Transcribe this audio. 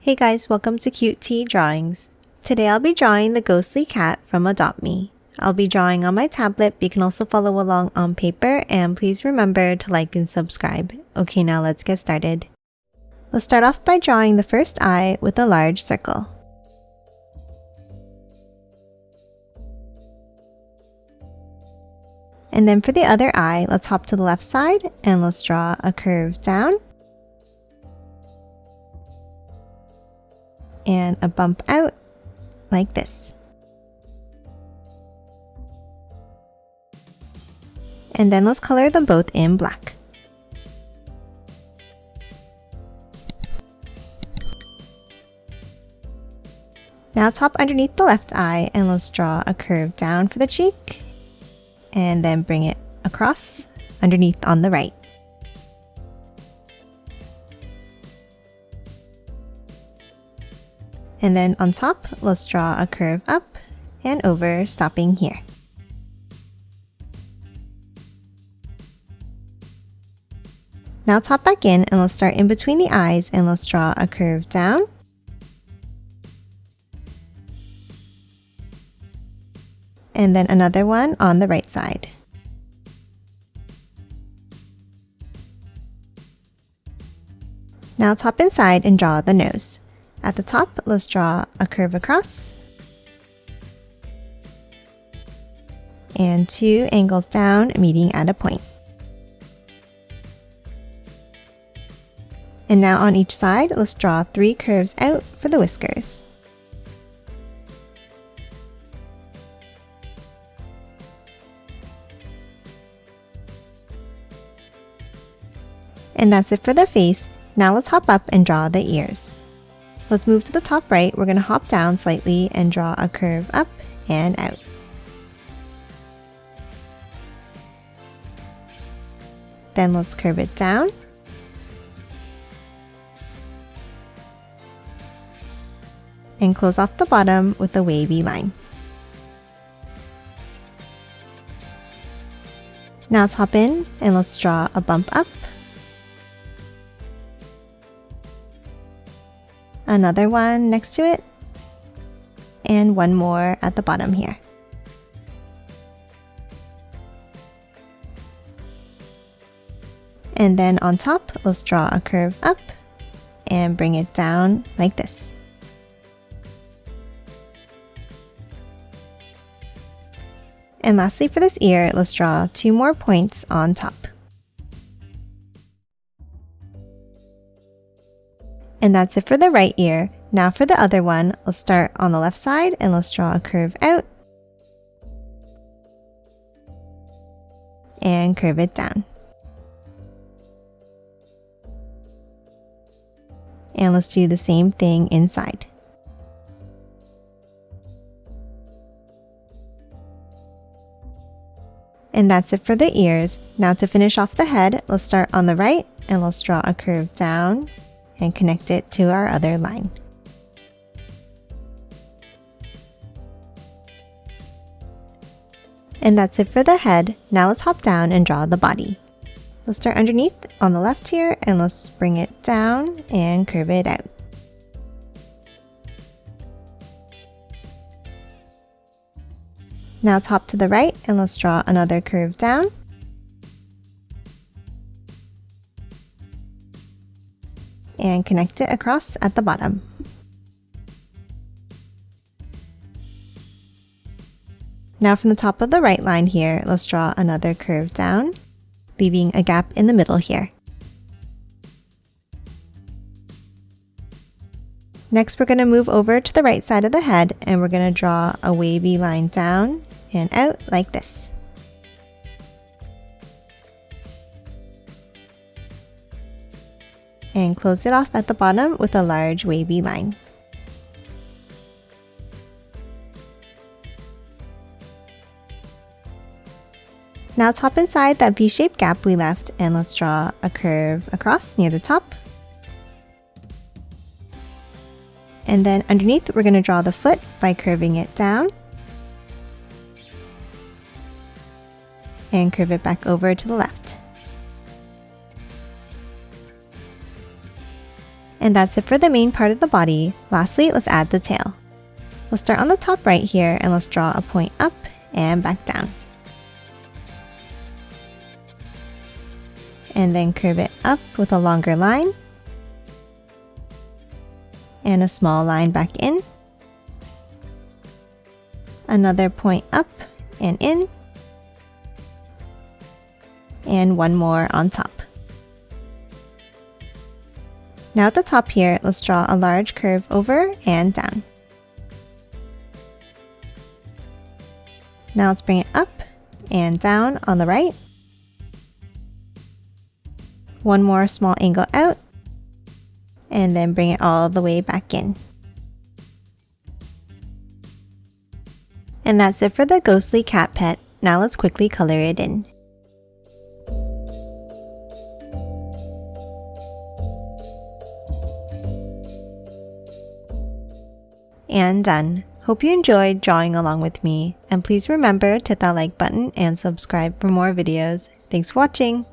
Hey guys, welcome to Cute Tea Drawings. Today I'll be drawing the ghostly cat from Adopt Me. I'll be drawing on my tablet, but you can also follow along on paper, and please remember to like and subscribe. Okay, now let's get started. Let's start off by drawing the first eye with a large circle. And then for the other eye, let's hop to the left side and let's draw a curve down and a bump out like this. And then let's color them both in black. Now top underneath the left eye and let's draw a curve down for the cheek and then bring it across underneath on the right. And then on top, let's draw a curve up and over, stopping here. Now top back in and let's start in between the eyes and let's draw a curve down. And then another one on the right side. Now top inside and draw the nose. At the top, let's draw a curve across and two angles down meeting at a point. And now on each side, let's draw 3 curves out for the whiskers. And that's it for the face. Now let's hop up and draw the ears. Let's move to the top right. We're going to hop down slightly and draw a curve up and out. Then let's curve it down. And close off the bottom with a wavy line. Now top in and let's draw a bump up. Another one next to it, and one more at the bottom here. And then on top, let's draw a curve up and bring it down like this. And lastly for this ear, let's draw 2 more points on top. And that's it for the right ear. Now for the other one, let's start on the left side and let's draw a curve out and curve it down. And let's do the same thing inside. And that's it for the ears. Now to finish off the head, let's start on the right and let's draw a curve down and connect it to our other line. And that's it for the head. Now let's hop down and draw the body. Let's start underneath on the left here and let's bring it down and curve it out. Now top to the right and let's draw another curve down. And connect it across at the bottom. Now from the top of the right line here, let's draw another curve down, leaving a gap in the middle here. Next, we're going to move over to the right side of the head and we're going to draw a wavy line down and out like this. And close it off at the bottom with a large wavy line. Now top inside that V-shaped gap we left and let's draw a curve across near the top. And then underneath we're going to draw the foot by curving it down. And curve it back over to the left. And that's it for the main part of the body. Lastly, let's add the tail. Let's start on the top right here and let's draw a point up and back down. And then curve it up with a longer line. And a small line back in. Another point up and in. And one more on top. Now at the top here, let's draw a large curve over and down. Now let's bring it up and down on the right. One more small angle out, and then bring it all the way back in. And that's it for the ghostly cat pet. Now let's quickly color it in. And done. Hope you enjoyed drawing along with me, and please remember to hit that like button and subscribe for more videos. Thanks for watching!